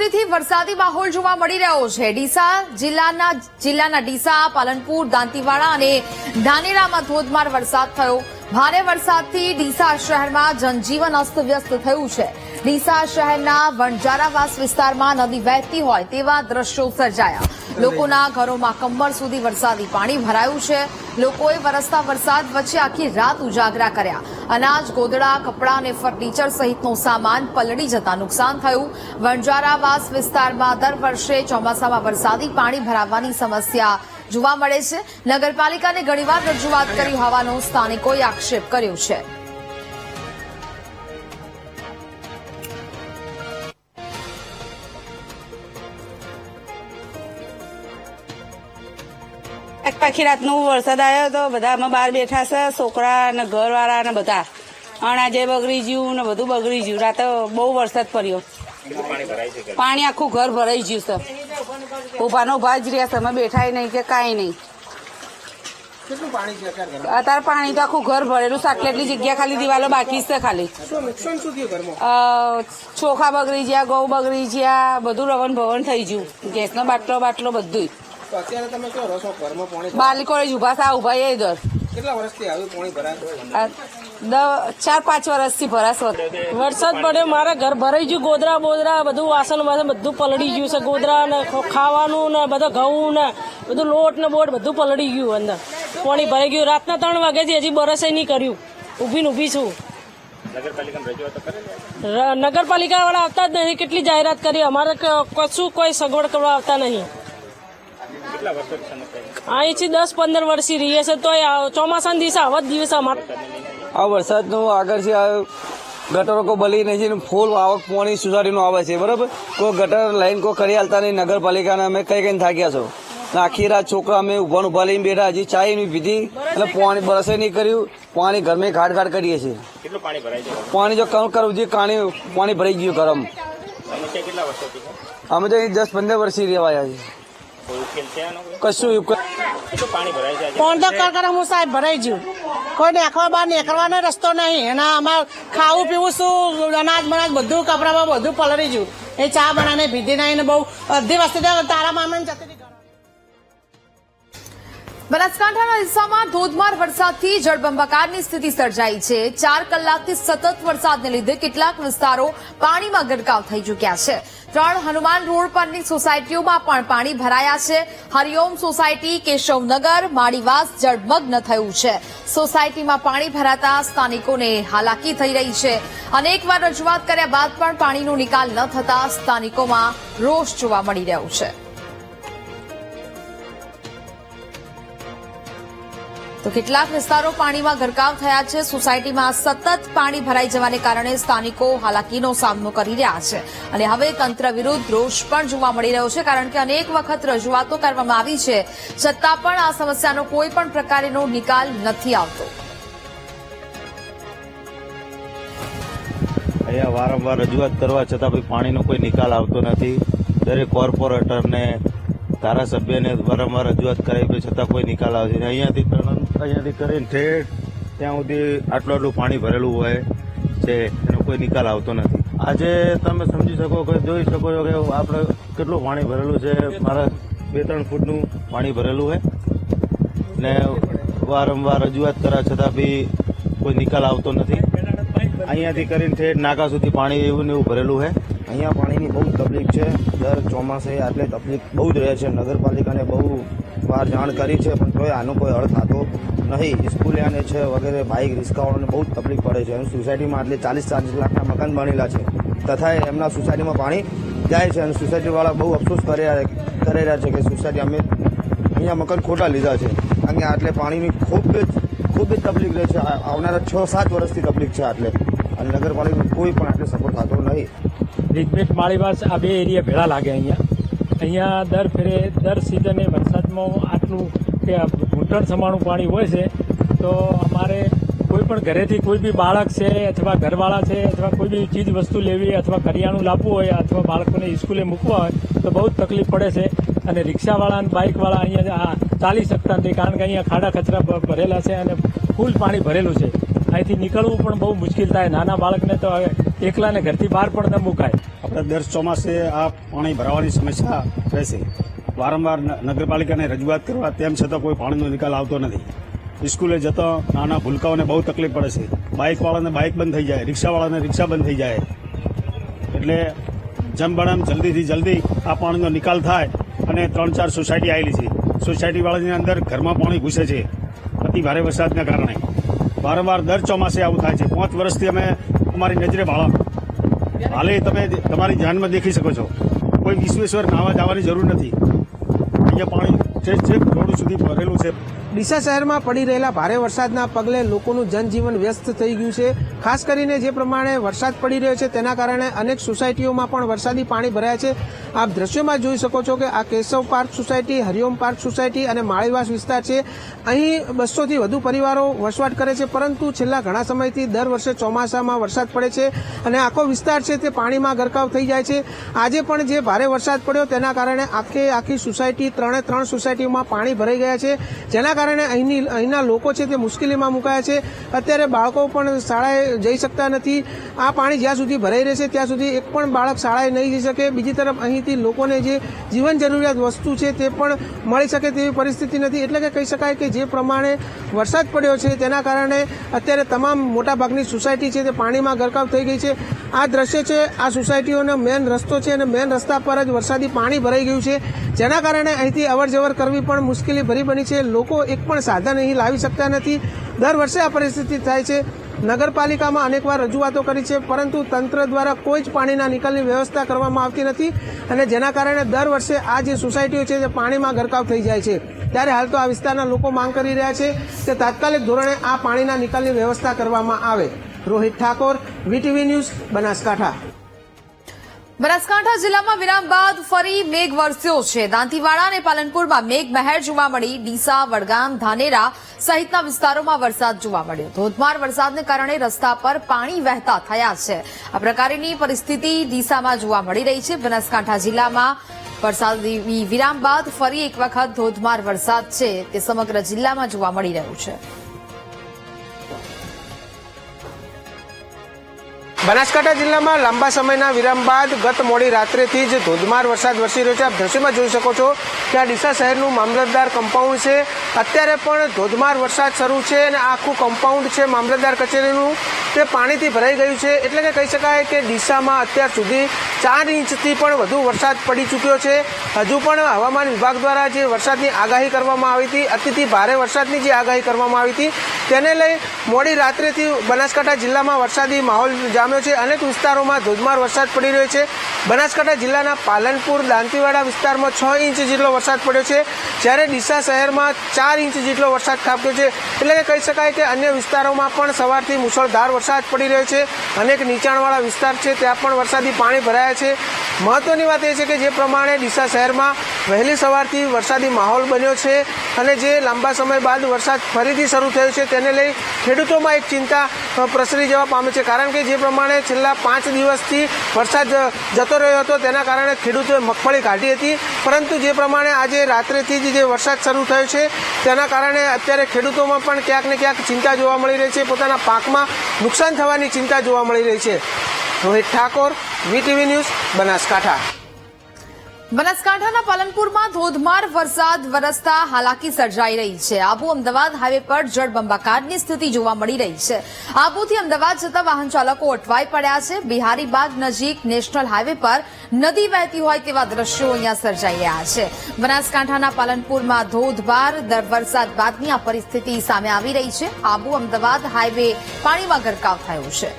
રાત્રિથી વરસાદી માહોલ જોવા મળી રહ્યો છે। ડીસા જિલ્લાના ડીસા, પાલનપુર, દાંતીવાડા અને ધાનેરામાં ધોધમાર વરસાદ થયો। ભારે વરસાદથી ડીસા શહેરમાં જનજીવન અસ્તવ્યસ્ત થયું છે। ડીસા શહેરના વણજારાવાસ વિસ્તારમાં નદી વહેતી હોય તેવા દ્રશ્યો સર્જાયા। લોકોના ઘરોમાં કમર સુધી વરસાદી પાણી ભરાયું છે। લોકોએ વરસતા વરસાદ વચ્ચે આખી રાત ઉજાગરા કર્યા। અનાજ, ગોદડા, કપડાં અને ફર્નિચર સહિતનો સામાન પલળી જતા નુકસાન થયું। વણજારાવાસ વિસ્તારમાં દર વર્ષે ચોમાસામાં વરસાદી પાણી ભરાવાની સમસ્યા જોવા મળે છે। નગરપાલિકાને ઘણીવાર રજૂઆત કરી હોવાનો સ્થાનિકોએ આક્ષેપ કર્યો છે। આખી રાતનો વરસાદ આવ્યો તો બધા અમે બહાર બેઠા છે, છોકરા ને ઘરવાળા ને બધા અનાજે બગડી ગયું ને બધું બગડી ગયું। રાતે બહુ વરસાદ પડ્યો, પાણી આખું ઘર ભરાઈ ગયું છે। ઉભાનો ઉભા જ રહ્યા છે, અમે બેઠા નહીં કે કાંઈ નહીં। અત્યારે પાણી તો આખું ઘર ભરેલું છે, આટલી જગ્યા ખાલી દિવાલો બાકી છે ખાલી। ચોખા બગડી ગયા, ઘઉં બગડી ગયા, બધું રવણ ભવન થઈ ગયું, ગેસનો બાટલો બધું। બાલિકો ઉભા થા ઉભા એ દર કેટલા વર્ષથી આવ્યું પાણી ભરાય? 4-5 વર્ષથી ભરાશ। વરસાદ પડ્યો, મારા ઘર ભરાઈ ગયું, ગોદરા બોદરા બધું વાસણ બધું પલળી ગયું છે। ગોદરા ને ખાવાનું ને બધા ઘઉં ને બધું લોટ ને બોટ બધું પલળી ગયું, અંદર પાણી ભરાઈ ગયું। રાતના 3 વાગ્યાથી હજી બરસે નહીં કર્યું, ઊભી છું। નગરપાલિકા વાળા આવતા જ નહીં, કેટલી જાહેરાત કરી, અમારે કશું કોઈ સગવડ કરવા આવતા નહીં। અહીંથી 10-15 વર્ષથી રહીએ છે, તો ચોમાસાના દિવસે આવા જ દિવસે આ વરસાદનું આગળ છે। ગટરો કોઈ બલી નહીં છે, ફૂલ આવક પાણી સોસાયટીનું આવે છે, બરાબર। કોઈ ગટર લાઈન કોઈ કરી હાલતા નહીં નગરપાલિકાને। અમે કઈ થાક્યા છો, આખી રાત છોકરા અમે ઉભા લઈને બેઠા, હજી ચાય નહીં પીધી એટલે પાણી બરસે નહીં કર્યું। પાણી ઘરમાં ઘાટ કરીએ છીએ। પાણી જો કમ કરવું જોઈએ, પાણી ભરાઈ ગયું ગરમ। અમે તો 10-15 વર્ષથી રહેવાયા છીએ, કશું પણ તો કરકરમું સાહેબ ભરાઈ ગયું, કોઈ નાખવા બહાર નીકળવાનો રસ્તો નહીં। એના અમારે ખાવું પીવું શું, અનાજ બનાજ બધું કપડામાં બધું પલળી ગયું। એ ચા બનાવીને ભીધી નહીં, બહુ અડધી વસ્તુ તારા મામા જતી રહી। બનાસકાંઠાના હિસ્સામાં ધોધમાર વરસાદથી જળબંબાકારની સ્થિતિ સર્જાઈ છે। 4 કલાકથી સતત વરસાદને લીધે કેટલાક વિસ્તારો પાણીમાં ગરકાવ થઈ ચૂક્યા છે। 3 હનુમાન રોડ પરની સોસાયટીઓમાં પણ પાણી ભરાયા છે। હરિઓમ સોસાયટી, કેશવનગર, માળીવાસ જળમગ્ન થયું છે। સોસાયટીમાં પાણી ભરાતા સ્થાનિકોને હાલાકી થઈ રહી છે। અનેકવાર રજૂઆત કર્યા બાદ પણ પાણીનો નિકાલ ન થતા સ્થાનિકોમાં રોષ જોવા મળી રહ્યો છે। તો કેટલાક વિસ્તારો પાણીમાં ગરકાવ થયા છે। સોસાયટીમાં સતત પાણી ભરાઈ જવાને કારણે સ્થાનિકો હાલાકીનો સામનો કરી રહ્યા છે અને હવે તંત્ર વિરુદ્ધ રોષ પણ જોવા મળી રહ્યો છે, કારણ કે અનેક વખત રજૂઆતો કરવામાં આવી છે, છતાં પણ આ સમસ્યાનો કોઈ પણ પ્રકારનો નિકાલ નથી આવતો। અહીંયા વારંવાર રજૂઆત કરવા છતાં પાણીનો કોઈ નિકાલ આવતો નથી। દરેક કોર્પોરેટરને, ધારાસભ્યને વારંવાર રજૂઆત કરાવી છતાં કોઈ નિકાલ આવશે નહીં। અહીંયાથી કરીને ઠેઠ ત્યાં સુધી આટલું પાણી ભરેલું હોય છે, એનો કોઈ નિકાલ આવતો નથી। આજે તમે સમજી શકો કે જોઈ શકો છો કે આપણે કેટલું પાણી ભરેલું છે। મારા 2-3 ફૂટનું પાણી ભરેલું હોય ને વારંવાર રજૂઆત કરવા છતાં બી કોઈ નિકાલ આવતો નથી। અહીંયાથી કરીને ઠેઠ નાકા સુધી પાણી એવું ને એવું ભરેલું હોય। અહીંયા પાણીની બહુ તકલીફ છે। દર ચોમાસે આટલી તકલીફ બહુ જ રહે છે। નગરપાલિકાને બહુ વાર જાણ કરી છે, પણ તોય આનો કોઈ હળ થતો નહીં। સ્કૂલિયાને છે વગેરે બાઇક રિક્ષાવાળાને બહુ જ તકલીફ પડે છે। સોસાયટીમાં આટલે 40-40 લાખના મકાન બનેલા છે, તથા એમના સોસાયટીમાં પાણી જાય છે અને સોસાયટીવાળા બહુ અફસોસ કરી રહ્યા છે કે સોસાયટી અમે અહીંયા મકાન ખોટા લીધા છે। કારણ કે આટલે પાણીની ખૂબ જ તકલીફ રહે છે। આવનારા 6-7 વર્ષથી તકલીફ છે આટલે, અને નગરપાલિકા કોઈ પણ આટલે સપોર્ટ થતો નહીં। રીતમેટ માળીવાસ આ 2 એરિયા ભેળા લાગે। અહીંયા દર સિઝને વરસાદમાં આટલું કે ઘૂંટણ સમાણું પાણી હોય છે, તો અમારે કોઈ પણ ઘરેથી કોઈ બી બાળક છે અથવા ઘરવાળા છે અથવા કોઈ બી ચીજ વસ્તુ લેવી અથવા કરિયાણું લાવવું હોય અથવા બાળકોને સ્કૂલે મૂકવા હોય તો બહુ જ તકલીફ પડે છે। અને રિક્ષાવાળા અને બાઇકવાળા અહીંયા ચાલી શકતા નથી, કારણ કે અહીંયા ખાડા કચરા ભરેલા છે અને ફૂલ પાણી ભરેલું છે। અહીંથી નીકળવું પણ બહુ મુશ્કેલ થાય। નાના બાળકને તો એકલાને ઘરથી બહાર પણ ન મુકાય। આપણે દર ચોમાસે આ પાણી ભરાવાની સમસ્યા રહેશે. વારંવાર નગરપાલિકાને રજૂઆત કરવા તેમ છતાં કોઈ પાણીનો નિકાલ આવતો નથી. સ્કૂલે જતા નાના ભૂલકાઓને બહુ તકલીફ પડે છે. બાઇકવાળાને બાઇક બંધ થઈ જાય, રિક્ષાવાળાને રિક્ષા બંધ થઈ જાય. એટલે જેમ બને એમ જલ્દીથી જલ્દી આ પાણીનો નિકાલ થાય. અને 3-4 સોસાયટી આવેલી છે. સોસાયટીવાળાની અંદર ઘરમાં પાણી ઘૂસે છે અતિ ભારે વરસાદના કારણે. વારંવાર દર ચોમાસે આવું થાય છે. 5 વર્ષથી અમે અમારી નજરે હાલે તમે તમારી ધ્યાનમાં દેખી શકો છો. કોઈ વિશ્વેશ્વર નાવા જવાની જરૂર નથી. અહીંયા પાણી છેક રોડ સુધી ભરેલું છે. ડીસા શહેરમાં પડી રહેલા ભારે વરસાદના પગલે લોકોનું જનજીવન વ્યસ્ત થઈ ગયું છે. ખાસ કરીને જે પ્રમાણે વરસાદ પડી રહ્યો છે તેના કારણે અનેક સોસાયટીઓમાં પણ વરસાદી પાણી ભરાયા છે. આપ દ્રશ્યોમાં જોઈ શકો છો કે આ Keshav park society, Hariom park society અને માળીવાસ વિસ્તાર છે. અહીં 200થી વધુ પરિવારો વસવાટ કરે છે, પરંતુ છેલ્લા ઘણા સમયથી દર વર્ષે ચોમાસામાં વરસાદ પડે છે અને આખો વિસ્તાર છે તે પાણીમાં ગરકાવ થઈ જાય છે. આજે પણ જે ભારે વરસાદ પડ્યો તેના કારણે આખી સોસાયટી 3 સોસાયટીઓમાં પાણી ભરાઈ ગયા છે, જેના કારણે અહીંના લોકો છે તે મુશ્કેલીમાં મુકાયા છે. અત્યારે બાળકો પણ શાળાએ જઈ શકતા નથી. આ પાણી જ્યાં સુધી ભરાઈ રહેશે ત્યાં સુધી એક પણ બાળક શાળાએ નહીં જઈ શકે. બીજી તરફ અહીંથી લોકોને જે જીવન જરૂરિયાત વસ્તુ છે તે પણ મળી શકે તેવી પરિસ્થિતિ નથી. એટલે કે કહી શકાય કે જે પ્રમાણે વરસાદ પડ્યો છે તેના કારણે અત્યારે તમામ મોટાભાગની સોસાયટી છે તે પાણીમાં ગરકાવ થઈ ગઈ છે. આ દ્રશ્ય છે આ સોસાયટીઓનો મેન રસ્તો છે અને મેન રસ્તા પર જ વરસાદી પાણી ભરાઈ ગયું છે, જેના કારણે અહીંથી અવરજવર કરવી પણ મુશ્કેલી ભરી બની છે. લોકો એક પણ સાધન અહીં લાવી શકતા નથી. દર વર્ષે આ પરિસ્થિતિ થાય છે. નગરપાલિકામાં અનેકવાર રજૂઆતો કરી છે, પરંતુ તંત્ર દ્વારા કોઈ જ પાણીના નિકાલની વ્યવસ્થા કરવામાં આવતી નથી અને જેના કારણે દર વર્ષે આ જે સોસાયટીઓ છે તે પાણીમાં ગરકાવ થઈ જાય છે. ત્યારે હાલ તો આ વિસ્તારના લોકો માંગ કરી રહ્યા છે કે તાત્કાલિક ધોરણે આ પાણીના નિકાલની વ્યવસ્થા કરવામાં આવે. Rohit Thakor, VTV news, Banaskantha. બનાસકાંઠા જિલ્લામાં વિરામ બાદ ફરી મેઘ વરસ્યો છે. દાંતીવાડા અને પાલનપુરમાં મેઘમહેર જોવા મળી. ડીસા, વડગામ, ધાનેરા સહિતના વિસ્તારોમાં વરસાદ જોવા મળ્યો. ધોધમાર વરસાદને કારણે રસ્તા પર પાણી વહેતા થયા છે. આ પ્રકારની પરિસ્થિતિ ડીસામાં જોવા મળી રહી છે. બનાસકાંઠા જિલ્લામાં વરસાદી વિરામ બાદ ફરી એક વખત ધોધમાર વરસાદ છે તે સમગ્ર જિલ્લામાં જોવા મળી રહ્યું છે. બનાસકાંઠા જિલ્લામાં લાંબા સમયના વિરામ બાદ ગત મોડી રાત્રેથી જ ધોધમાર વરસાદ વરસી રહ્યો છે. આપ દ્રશ્યમાં જોઈ શકો છો કે આ ડીસા શહેરનું મામલતદાર કમ્પાઉન્ડ છે. અત્યારે પણ ધોધમાર વરસાદ શરૂ છે અને આખું કમ્પાઉન્ડ છે મામલતદાર કચેરીનું તે પાણીથી ભરાઈ ગયું છે. એટલે કે કહી શકાય કે ડીસામાં અત્યાર સુધી 4 ઇંચથી પણ વધુ વરસાદ પડી ચૂક્યો છે. હજુ પણ હવામાન વિભાગ દ્વારા જે વરસાદની આગાહી કરવામાં આવી હતી, અતિથી ભારે વરસાદની જે આગાહી કરવામાં આવી હતી, તેને લઈ મોડી રાત્રેથી બનાસકાંઠા જિલ્લામાં વરસાદી માહોલ જામ્યો છે. અનેક વિસ્તારોમાં ધોધમાર વરસાદ પડી રહ્યો છે. બનાસકાંઠા જિલ્લાના પાલનપુર, દાંતીવાડા વિસ્તારમાં 6 ઇંચ જેટલો વરસાદ પડ્યો છે, જ્યારે ડીસા શહેરમાં 4 ઇંચ જેટલો વરસાદ ખાબક્યો છે. એટલે કે કહી શકાય કે અન્ય વિસ્તારોમાં પણ સવારથી મુશળધાર વરસાદ પડી રહ્યો છે. અનેક નીચાણવાળા વિસ્તાર છે ત્યાં પણ વરસાદી પાણી ભરાયા છે. મહત્વની વાત એ છે કે જે પ્રમાણે ડીસા શહેરમાં વહેલી સવારથી વરસાદી માહોલ બન્યો છે અને જે લાંબા સમય બાદ વરસાદ ફરીથી શરૂ થયો છે તેને લઈ ખેડૂતોમાં એક ચિંતા પ્રસરી જવા પામે છે. કારણ કે જે પ્રમાણે છેલ્લા 5 દિવસથી વરસાદ જતો રહ્યો હતો તેના કારણે ખેડૂતોએ મગફળી કાઢી હતી, પરંતુ જે પ્રમાણે આજે રાત્રેથી જ જે વરસાદ શરૂ થયો છે તેના કારણે અત્યારે ખેડૂતોમાં પણ ક્યાંક ને ક્યાંક ચિંતા જોવા મળી રહી છે. પોતાના પાકમાં નુકસાન થવાની ચિંતા જોવા મળી રહી છે. Rohit Thakor, VTV news, Banaskantha. બનાસકાંઠાના પાલનપુરમાં ધોધમાર વરસાદ વરસતા હાલાકી સર્જાઈ રહી છે. આબુ અમદાવાદ હાઈવે પર જળબંબાકારની સ્થિતિ જોવા મળી રહી છે. આબુથી અમદાવાદ જતા વાહન ચાલકો અટવાઈ પડ્યા છે. બિહારીબાગ નજીક નેશનલ હાઈવે પર નદી વહેતી હોય તેવા દ્રશ્યો અહીંયા સર્જાઈ રહ્યા છે. બનાસકાંઠાના પાલનપુરમાં ધોધમાર વરસાદ બાદની આ પરિસ્થિતિ સામે આવી રહી છે. આબુ અમદાવાદ હાઈવે પાણીમાં ગરકાવ થયો છે.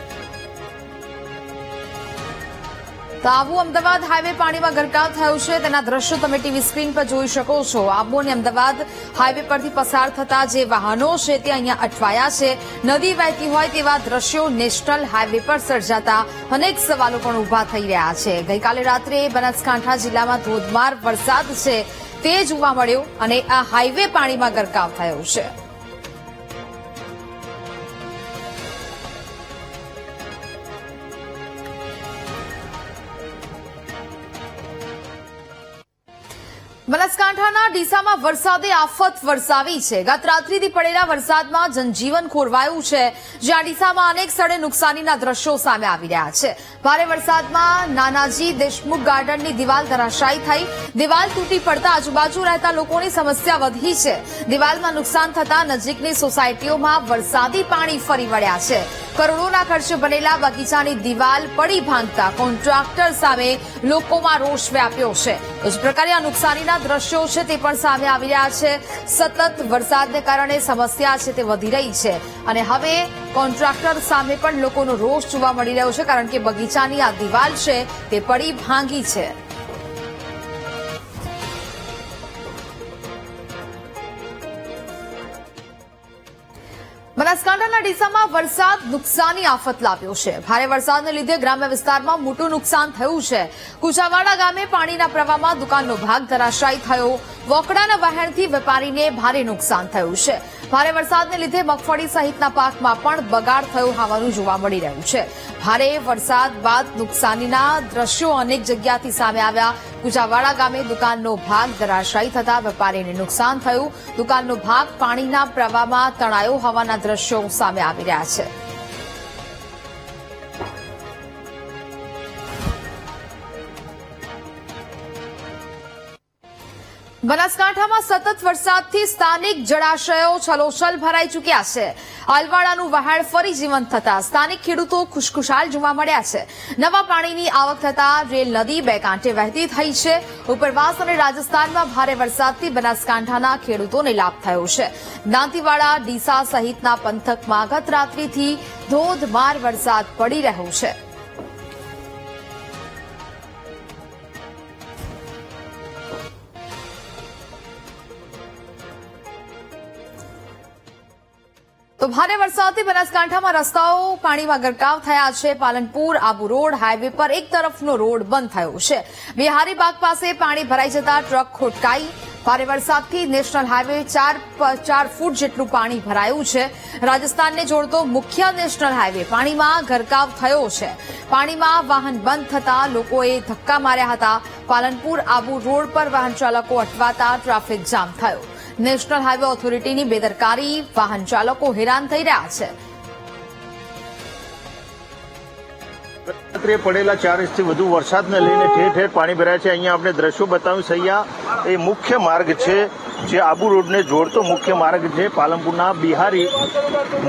તો આબુ અમદાવાદ હાઈવે પાણીમાં ગરકાવ થયો છે તેના દ્રશ્યો તમે ટીવી સ્ક્રીન પર જોઈ શકો છો. આબુ અને અમદાવાદ હાઈવે પરથી પસાર થતા જે વાહનો છે તે અહીંયા અટવાયા છે. નદી વહેતી હોય તેવા દ્રશ્યો નેશનલ હાઈવે પર સર્જાતા અનેક સવાલો પણ ઉભા થઈ રહ્યા છે. ગઈકાલે રાત્રે બનાસકાંઠા જિલ્લામાં ધોધમાર વરસાદ છે તે જોવા મળ્યો અને આ હાઈવે પાણીમાં ગરકાવ થયો છે. બનાસકાંઠાના ડીસામાં વરસાદે આફત વરસાવી છે. ગત રાત્રિથી પડેલા વરસાદમાં જનજીવન ખોરવાયું છે, જ્યાં ડીસામાં અનેક સ્થળે નુકસાનીના દ્રશ્યો સામે આવી રહ્યા છે. ભારે વરસાદમાં નાનાજી દેશમુખ ગાર્ડનની દિવાલ ધરાશાયી થઈ. દિવાલ તૂટી પડતા આજુબાજુ રહેતા લોકોની સમસ્યા વધી છે. દિવાલમાં નુકસાન થતા નજીકની સોસાયટીઓમાં વરસાદી પાણી ફરી વળ્યા છે. કરોડોના ખર્ચે બનેલા બગીચાની દિવાલ પડી ભાંગતા કોન્ટ્રાક્ટર સામે લોકોમાં રોષ વ્યાપ્યો છે. જ પ્રકારે આ નુકસાનીના દ્રશ્યો છે તે પણ સામે આવી રહ્યા છે. સતત વરસાદને કારણે સમસ્યા છે તે વધી રહી છે અને હવે કોન્ટ્રાક્ટર સામે પણ લોકોનો રોષ જોવા મળી રહ્યો છે, કારણ કે બગીચાની આ દિવાલ છે તે પડી ભાંગી છે. બનાસકાંઠાના ડીસામાં વરસાદ નુકસાની આફત લાવ્યો છે. ભારે વરસાદને લીધે ગ્રામ્ય વિસ્તારમાં મોટું નુકસાન થયું છે. કુચાવાડા ગામે પાણીના પ્રવાહમાં દુકાનનો ભાગ ધરાશાયી થયો. વોકડાના વહેણથી વેપારીને ભારે નુકસાન થયું છે. ભારે વરસાદને લીધે મગફળી સહિતના પાકમાં પણ બગાડ થયો હોવાનું જોવા મળી રહ્યું છે. ભારે વરસાદ બાદ નુકસાનીના દ્રશ્યો અનેક જગ્યાથી સામે આવ્યા. કુચાવાડા ગામે દુકાનનો ભાગ ધરાશાયી થતા વેપારીને નુકસાન થયું. દુકાનનો ભાગ પાણીના પ્રવાહમાં તણાયો હોવાના દ્રશ્યો સામે આવી રહ્યા છે. બનાસકાંઠામાં સતત વરસાદથી સ્થાનિક જળાશયો છલોછલ ભરાઈ ચૂક્યા છે. આલવાડાનું વહેણ ફરી જીવંત થતા સ્થાનિક ખેડૂતો ખુશખુશાલ જોવા મળ્યા છે. નવા પાણીની આવક થતા રેલ નદી બે કાંઠે વહેતી થઈ છે. ઉપરવાસ અને રાજસ્થાનમાં ભારે વરસાદથી બનાસકાંઠાના ખેડૂતોને લાભ થયો છે. દાંતીવાડા, ડીસા સહિતના પંથકમાં ગત રાત્રિથી ધોધમાર વરસાદ પડી રહ્યો છે. તો ભારે વરસાદથી બનાસકાંઠામાં રસ્તાઓ પાણીમાં ગરકાવ થયા છે. પાલનપુર આબુ રોડ હાઈવે પર એક તરફનો રોડ બંધ થયો છે. બિહારી બાગ પાસે પાણી ભરાઈ જતા ટ્રક ખોટકાઈ. ભારે વરસાદથી નેશનલ હાઈવે 4 ફૂટ જેટલું પાણી ભરાયું છે. રાજસ્થાનને જોડતો મુખ્ય નેશનલ હાઈવે પાણીમાં ગરકાવ થયો છે. પાણીમાં વાહન બંધ થતા લોકોએ ધક્કા માર્યા હતા. પાલનપુર આબુ રોડ પર વાહન ચાલકો અટવાતા ટ્રાફિક જામ થયો. નેશનલ હાઈવે ઓથોરિટીની બેદરકારી, વાહન ચાલકો હેરાન થઈ રહ્યા છે. રાત્રે પડેલા 4 ઇંચથી વધુ વરસાદને લઈને ઠેર ઠેર પાણી ભરાયા છે. અહીંયા આપણે દ્રશ્યો બતાવ્યું છે. અહીંયા એ મુખ્ય માર્ગ છે જે આબુ રોડને જોડતો મુખ્ય માર્ગ છે. પાલનપુરના બિહારી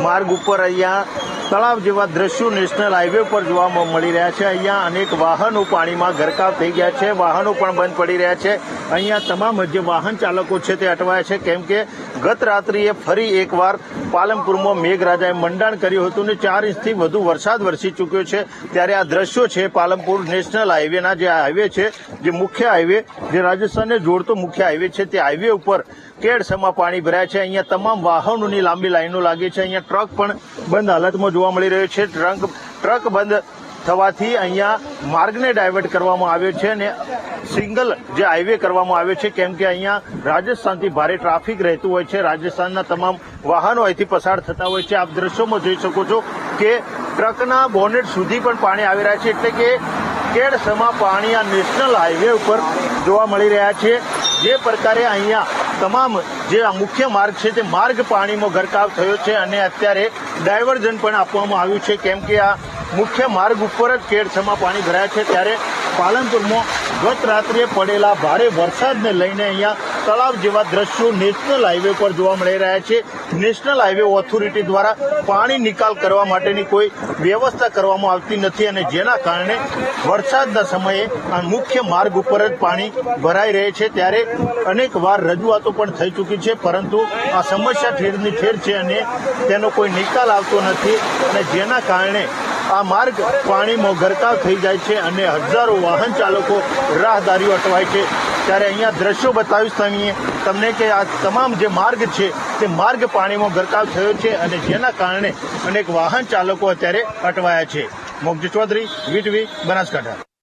માર્ગ ઉપર અહીંયા તળાવ જેવા દ્રશ્યો નેશનલ હાઈવે પર જોવા મળી રહ્યા છે. અહીંયા અનેક વાહનો પાણીમાં ગરકાવ થઈ ગયા છે. વાહનો પણ બંધ પડી રહ્યા છે. અહીંયા તમામ જે વાહન ચાલકો છે તે અટવાયા છે, કેમ કે ગત રાત્રિએ ફરી એકવાર પાલનપુરમાં મેઘરાજાએ મંડાણ કર્યું હતું ને 4 ઇંચથી વધુ વરસાદ વરસી ચૂક્યો છે. ત્યારે આ દ્રશ્યો છે પાલનપુર નેશનલ હાઈવેના, જે હાઈવે છે, જે મુખ્ય હાઈવે, જે રાજસ્થાનને જોડતો મુખ્ય હાઈવે છે, તે હાઈવે ઉપર કેડસમાં પાણી ભરાયા છે. અહીંયા તમામ વાહનોની લાંબી લાઈનો લાગી છે. અહીંયા ટ્રક પણ બંધ હાલતમાં જોવા મળી રહ્યો છે. ટ્રક બંધ થવાથી અહીંયા માર્ગને ડાયવર્ટ કરવામાં આવ્યો છે અને સિંગલ જે હાઈવે કરવામાં આવ્યો છે, કેમ કે અહીંયા રાજસ્થાનથી ભારે ટ્રાફિક રહેતું હોય છે. રાજસ્થાનના તમામ વાહનો અહીંથી પસાર થતા હોય છે. આપ દ્રશ્યોમાં જોઈ શકો છો કે ટ્રકના બોનેટ સુધી પણ પાણી આવી રહ્યા છે. એટલે કે કેડસમાં પાણી આ નેશનલ હાઈવે ઉપર જોવા મળી રહ્યા છે. જે પ્રકારે અહીંયા તમામ જે આ મુખ્ય માર્ગ છે તે માર્ગ પાણીમાં ગરકાવ થયો છે અને અત્યારે ડાયવર્ઝન પણ આપવામાં આવ્યું છે, કેમ કે આ મુખ્ય માર્ગ ઉપર જ કેડસમાં પાણી ભરાયા છે. ત્યારે પાલનપુરમાં ગત રાત્રે પડેલા ભારે વરસાદને લઈને અહીંયા તળાવ જેવા દ્રશ્યો નેશનલ હાઈવે પર જોવા મળી રહ્યા છે. નેશનલ હાઈવે ઓથોરિટી દ્વારા પાણી નિકાલ કરવા માટેની કોઈ વ્યવસ્થા કરવામાં આવતી નથી અને જેના કારણે વરસાદના સમયે આ મુખ્ય માર્ગ ઉપર જ પાણી ભરાઈ રહે છે. ત્યારે અનેક વાર રજૂઆતો પણ થઈ ચૂકી છે, પરંતુ આ સમસ્યા ઠેરની ઠેર છે અને તેનો કોઈ નિકાલ આવતો નથી અને જેના કારણે આ માર્ગ પાણીમાં ગરકાવ થઈ જાય છે અને હજારો વાહન ચાલકો રાહદારીઓ અટવાય છે. ત્યારે અહીંયા દ્રશ્યો બતાવીશ તમને કે આ તમામ જે માર્ગ છે તે માર્ગ પાણીમાં ગરકાવ થયો છે અને જેના કારણે અનેક વાહન ચાલકો અત્યારે અટવાયા છે. મોગજી ચૌધરી, વીટીવી, બનાસકાંઠા.